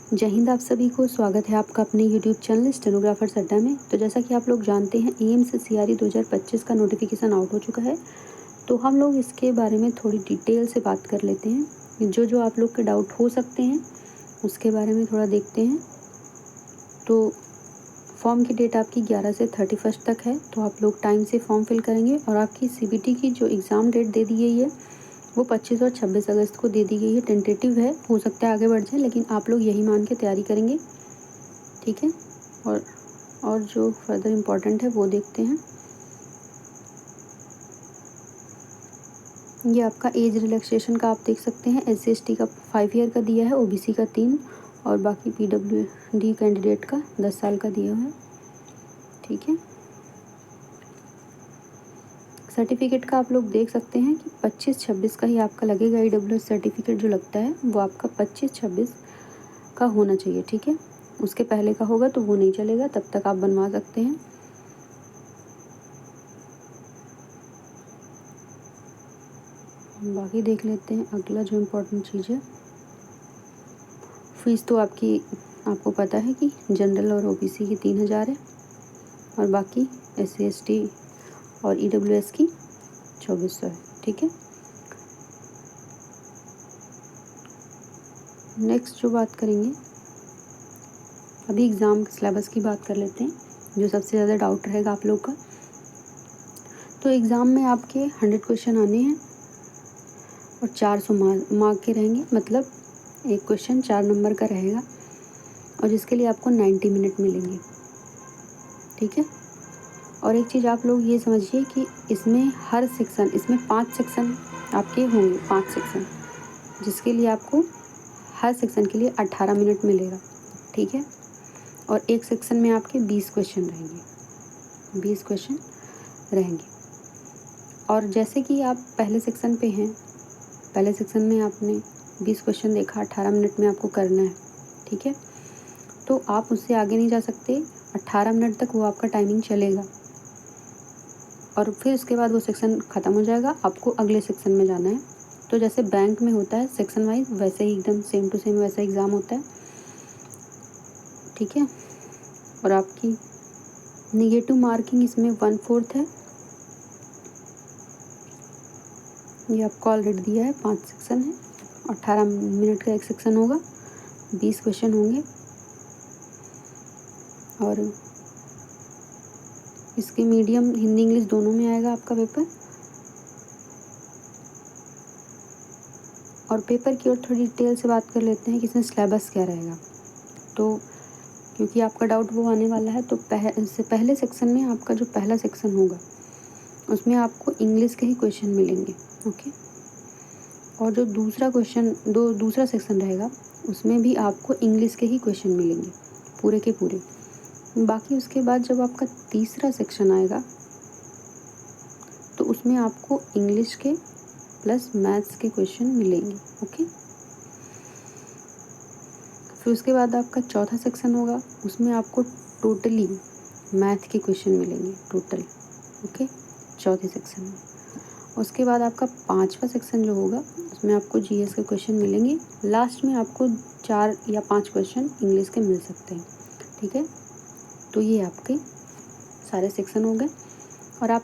जय हिंद। आप सभी को स्वागत है आपका अपने यूट्यूब चैनल स्टेनोग्राफर्स अड्डा में। तो जैसा कि आप लोग जानते हैं, एम्स सीआरई 2025 का नोटिफिकेशन आउट हो चुका है। तो हम लोग इसके बारे में थोड़ी डिटेल से बात कर लेते हैं। जो आप लोग के डाउट हो सकते हैं उसके बारे में थोड़ा देखते हैं। तो फॉर्म की डेट आपकी 11 से 31 तक है, तो आप लोग टाइम से फॉर्म फिल करेंगे। और आपकी सीबीटी की जो एग्ज़ाम डेट दे दी गई है वो 25 और 26 अगस्त को दे दी गई है। टेंटेटिव है, हो सकता है आगे बढ़ जाए, लेकिन आप लोग यही मान के तैयारी करेंगे, ठीक है। और जो फर्दर इम्पोर्टेंट है वो देखते हैं। ये आपका एज रिलैक्सेशन का आप देख सकते हैं। SC/ST का 5 ईयर का दिया है, OBC का 3 और बाकी PWD कैंडिडेट का 10 साल का दिया है, ठीक है। सर्टिफिकेट का आप लोग देख सकते हैं कि 25-26 का ही आपका लगेगा। EWS सर्टिफिकेट जो लगता है वो आपका 25-26 का होना चाहिए, ठीक है। उसके पहले का होगा तो वो नहीं चलेगा, तब तक आप बनवा सकते हैं। बाकी देख लेते हैं अगला जो इम्पोर्टेंट चीज़ है। फीस तो आपको पता है कि जनरल और OBC की 3000 है और बाकी SC/ST और EWS की 2400 है, ठीक है। नेक्स्ट जो बात करेंगे, अभी एग्ज़ाम सिलेबस की बात कर लेते हैं, जो सबसे ज़्यादा डाउट रहेगा आप लोग का। तो एग्ज़ाम में आपके 100 क्वेश्चन आने हैं और 400 मार्क के रहेंगे। मतलब एक क्वेश्चन 4 नंबर का रहेगा और जिसके लिए आपको 90 मिनट मिलेंगे, ठीक है। और एक चीज़ आप लोग ये समझिए कि इसमें 5 सेक्शन आपके होंगे, 5 सेक्शन, जिसके लिए आपको हर सेक्शन के लिए 18 मिनट मिलेगा, ठीक है। और एक सेक्शन में आपके 20 क्वेश्चन रहेंगे। और जैसे कि आप पहले सेक्शन पे हैं, पहले सेक्शन में आपने 20 क्वेश्चन देखा, 18 मिनट में आपको करना है, ठीक है। तो आप उससे आगे नहीं जा सकते, 18 मिनट तक वो आपका टाइमिंग चलेगा और फिर उसके बाद वो सेक्शन ख़त्म हो जाएगा, आपको अगले सेक्शन में जाना है। तो जैसे बैंक में होता है सेक्शन वाइज, वैसे ही एकदम सेम टू सेम वैसा एग्ज़ाम होता है, ठीक है। और आपकी नेगेटिव मार्किंग इसमें 1/4 है। ये आपको ऑलरेडी दिया है, 5 सेक्शन है, 18 मिनट का एक सेक्शन होगा, 20 क्वेश्चन होंगे और इसके मीडियम हिंदी इंग्लिश दोनों में आएगा आपका पेपर। और पेपर की और थोड़ी डिटेल से बात कर लेते हैं कि इसमें सिलेबस क्या रहेगा। तो क्योंकि आपका डाउट वो आने वाला है, तो पहले सेक्शन में आपका जो पहला सेक्शन होगा उसमें आपको इंग्लिश के ही क्वेश्चन मिलेंगे, ओके। और जो दूसरा सेक्शन रहेगा उसमें भी आपको इंग्लिश के ही क्वेश्चन मिलेंगे, पूरे के पूरे। बाकी उसके बाद जब आपका तीसरा सेक्शन आएगा तो उसमें आपको इंग्लिश के प्लस मैथ्स के क्वेश्चन मिलेंगे, ओके। फिर उसके बाद आपका चौथा सेक्शन होगा, उसमें आपको टोटली मैथ के क्वेश्चन मिलेंगे, टोटल, ओके, चौथे सेक्शन में। उसके बाद आपका 5वां सेक्शन जो होगा उसमें आपको GS के क्वेश्चन मिलेंगे। लास्ट में आपको 4 या 5 क्वेश्चन इंग्लिश के मिल सकते हैं, ठीक है। तो ये आपके सारे सेक्शन हो गए। और आप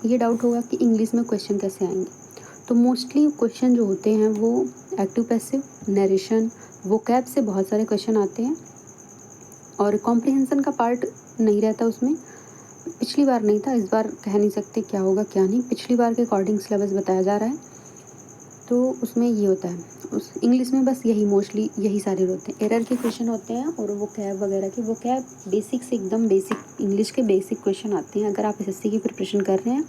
ये डाउट होगा कि इंग्लिश में क्वेश्चन कैसे आएंगे। तो मोस्टली क्वेश्चन जो होते हैं वो एक्टिव पैसिव, नरेशन, वोकैब से बहुत सारे क्वेश्चन आते हैं और कॉम्प्रिहेंशन का पार्ट नहीं रहता उसमें। पिछली बार नहीं था, इस बार कह नहीं सकते क्या होगा क्या नहीं। पिछली बार के अकॉर्डिंग सिलेबस बताया जा रहा है, तो उसमें ये होता है। उस इंग्लिश में बस मोस्टली यही सारे होते हैं, एरर के क्वेश्चन होते हैं और वोकैब वगैरह के। वोकैब बेसिक से एकदम बेसिक इंग्लिश के बेसिक क्वेश्चन आते हैं। अगर आप SSC की प्रिपरेशन कर रहे हैं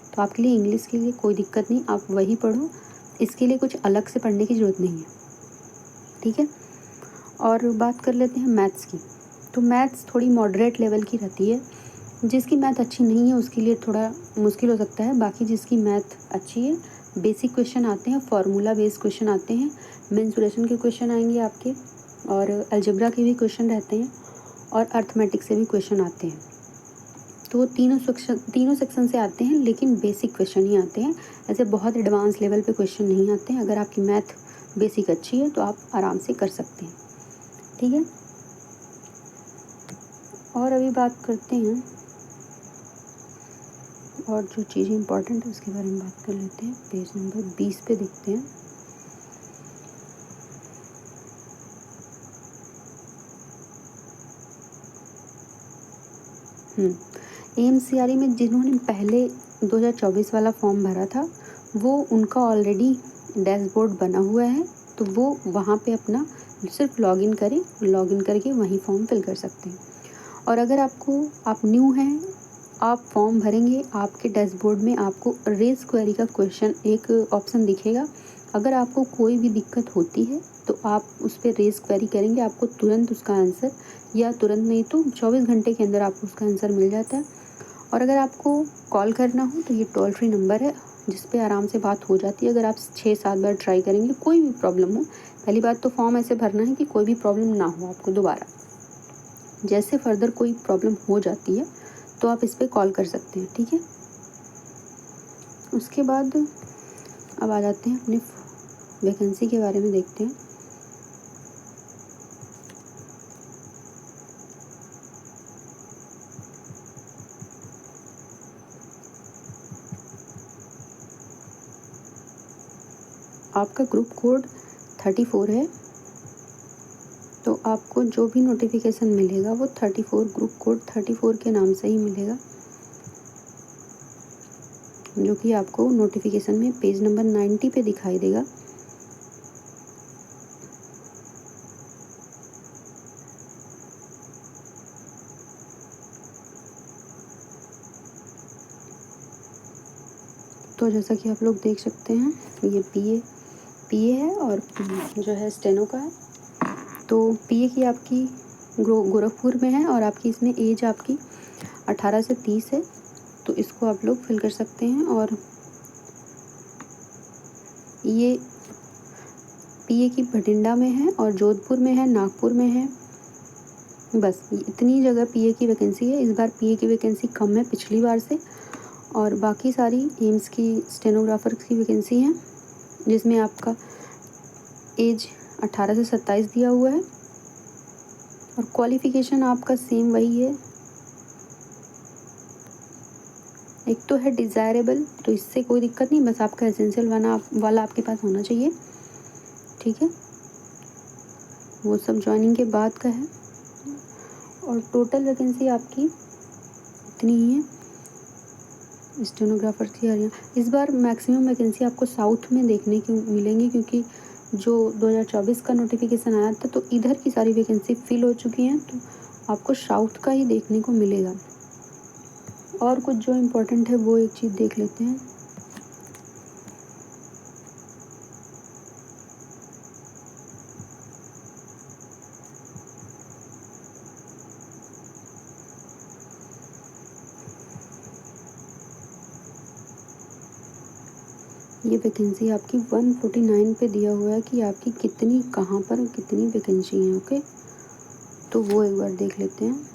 तो आपके लिए इंग्लिश के लिए कोई दिक्कत नहीं, आप वही पढ़ो, इसके लिए कुछ अलग से पढ़ने की ज़रूरत नहीं है, ठीक है। और बात कर लेते हैं मैथ्स की। तो मैथ्स थोड़ी मॉडरेट लेवल की रहती है। जिसकी मैथ अच्छी नहीं है उसके लिए थोड़ा मुश्किल हो सकता है। बाकी जिसकी मैथ अच्छी है, बेसिक क्वेश्चन आते हैं, फार्मूला बेस्ड क्वेश्चन आते हैं, मेंसुरेशन के क्वेश्चन आएंगे आपके, और अलजेब्रा के भी क्वेश्चन रहते हैं और अर्थमेटिक से भी क्वेश्चन आते हैं। तो वो तीनों सेक्शन से आते हैं, लेकिन बेसिक क्वेश्चन ही आते हैं। ऐसे बहुत एडवांस लेवल पे क्वेश्चन नहीं आते हैं। अगर आपकी मैथ बेसिक अच्छी है तो आप आराम से कर सकते हैं, ठीक है। और अभी बात करते हैं और जो चीज़ें इंपॉर्टेंट है उसके बारे में बात कर लेते हैं। पेज नंबर 20 पे देखते हैं। एएमसीआरई में जिन्होंने पहले 2024 वाला फॉर्म भरा था वो उनका ऑलरेडी डैशबोर्ड बना हुआ है, तो वो वहाँ पे अपना सिर्फ लॉगिन करें, लॉगिन करके वहीं फॉर्म फिल कर सकते हैं। और अगर आप न्यू हैं, आप फॉर्म भरेंगे, आपके डैशबोर्ड में आपको रेज क्वेरी का क्वेश्चन एक ऑप्शन दिखेगा। अगर आपको कोई भी दिक्कत होती है तो आप उस पर रेज क्वेरी करेंगे, आपको तुरंत उसका आंसर, या तुरंत नहीं तो 24 घंटे के अंदर आपको उसका आंसर मिल जाता है। और अगर आपको कॉल करना हो तो ये टोल फ्री नंबर है जिस पे आराम से बात हो जाती है। अगर आप 6-7 बार ट्राई करेंगे, कोई भी प्रॉब्लम हो, पहली बात तो फॉर्म ऐसे भरना है कि कोई भी प्रॉब्लम ना हो आपको दोबारा। जैसे फर्दर कोई प्रॉब्लम हो जाती है तो आप इस पर कॉल कर सकते हैं, ठीक है। उसके बाद अब आ जाते हैं अपने वैकेंसी के बारे में देखते हैं। आपका ग्रुप कोड 34 है, तो आपको जो भी नोटिफिकेशन मिलेगा वो 34 ग्रुप कोड 34 के नाम से ही मिलेगा, जो कि आपको नोटिफिकेशन में पेज नंबर 90 पे दिखाई देगा। तो जैसा कि आप लोग देख सकते हैं ये पीए है और जो है स्टेनो का है। तो पीए की आपकी गोरखपुर में है और आपकी इसमें एज आपकी 18 से 30 है, तो इसको आप लोग फिल कर सकते हैं। और ये पीए की भटिंडा में है और जोधपुर में है, नागपुर में है, बस इतनी जगह पीए की वैकेंसी है। इस बार पीए की वैकेंसी कम है पिछली बार से, और बाकी सारी एम्स की स्टेनोग्राफर की वैकेंसी हैं जिसमें आपका एज 18 से 27 दिया हुआ है और क्वालिफ़िकेशन आपका सेम वही है। एक तो है डिज़ायरेबल, तो इससे कोई दिक्कत नहीं, बस आपका एसेंशियल वाला आपके पास होना चाहिए, ठीक है। वो सब ज्वाइनिंग के बाद का है। और टोटल वैकेंसी आपकी इतनी ही है स्टेनोग्राफर की। हरियाणा इस बार मैक्सिमम वैकेंसी आपको साउथ में देखने को मिलेंगी, क्योंकि जो 2024 का नोटिफिकेशन आया था तो इधर की सारी वैकेंसी फिल हो चुकी हैं, तो आपको साउथ का ही देखने को मिलेगा। और कुछ जो इम्पोर्टेंट है वो एक चीज़ देख लेते हैं। ये वैकेंसी आपकी 149 पे दिया हुआ है कि आपकी कितनी कहाँ पर कितनी वैकेंसी हैं, ओके। तो वो एक बार देख लेते हैं।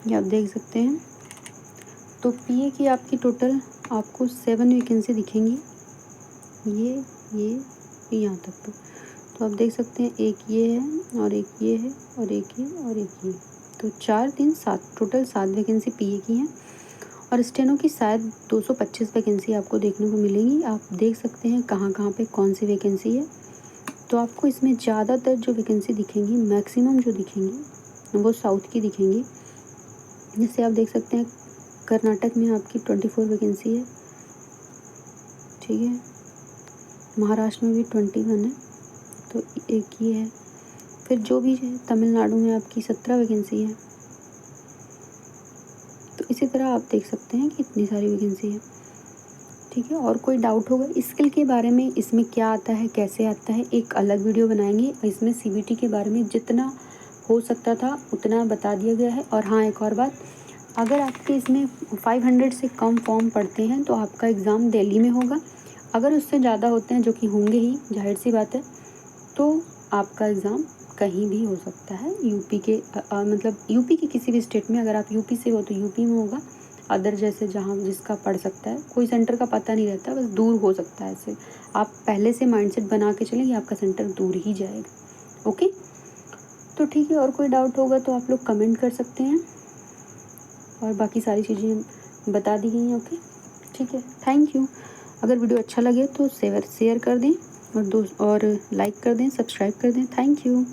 ये आप देख सकते हैं। तो पीए की आपकी टोटल आपको 7 वैकेंसी दिखेंगी, ये यहाँ तक पे। तो आप देख सकते हैं एक ये है और एक ये है और एक ये और एक ये, तो 4 3 7 टोटल 7 वैकेंसी पीए की हैं। और स्टेनो की शायद 225 वैकेंसी आपको देखने को मिलेंगी। आप देख सकते हैं कहाँ कहाँ पे कौन सी वैकेंसी है। तो आपको इसमें ज़्यादातर जो वैकेंसी दिखेंगी, मैक्सिमम जो दिखेंगी वो साउथ की दिखेंगी। जैसे आप देख सकते हैं कर्नाटक में आपकी 24 वैकेंसी है, ठीक है। महाराष्ट्र में भी 21 है, तो एक ये है। फिर जो भी है तमिलनाडु में आपकी 17 वैकेंसी है। तो इसी तरह आप देख सकते हैं कि इतनी सारी वैकेंसी है, ठीक है। और कोई डाउट होगा स्किल के बारे में, इसमें क्या आता है कैसे आता है, एक अलग वीडियो बनाएंगे। इसमें सीबीटी के बारे में जितना हो सकता था उतना बता दिया गया है। और हाँ, एक और बात, अगर आपके इसमें 500 से कम फॉर्म पड़ते हैं तो आपका एग्ज़ाम दिल्ली में होगा। अगर उससे ज़्यादा होते हैं, जो कि होंगे ही, जाहिर सी बात है, तो आपका एग्ज़ाम कहीं भी हो सकता है, यूपी के मतलब यूपी के किसी भी स्टेट में। अगर आप यूपी से हो तो यूपी में होगा, अदर जैसे जहाँ जिसका पड़ सकता है, कोई सेंटर का पता नहीं रहता, बस दूर हो सकता है। ऐसे आप पहले से माइंडसेट बना के चलें कि आपका सेंटर दूर ही जाएगा। ओके, तो ठीक है, और कोई डाउट होगा तो आप लोग कमेंट कर सकते हैं, और बाकी सारी चीज़ें बता दी गई हैं। ओके, ठीक है, थैंक यू। अगर वीडियो अच्छा लगे तो शेयर कर दें, और लाइक कर दें, सब्सक्राइब कर दें। Thank you.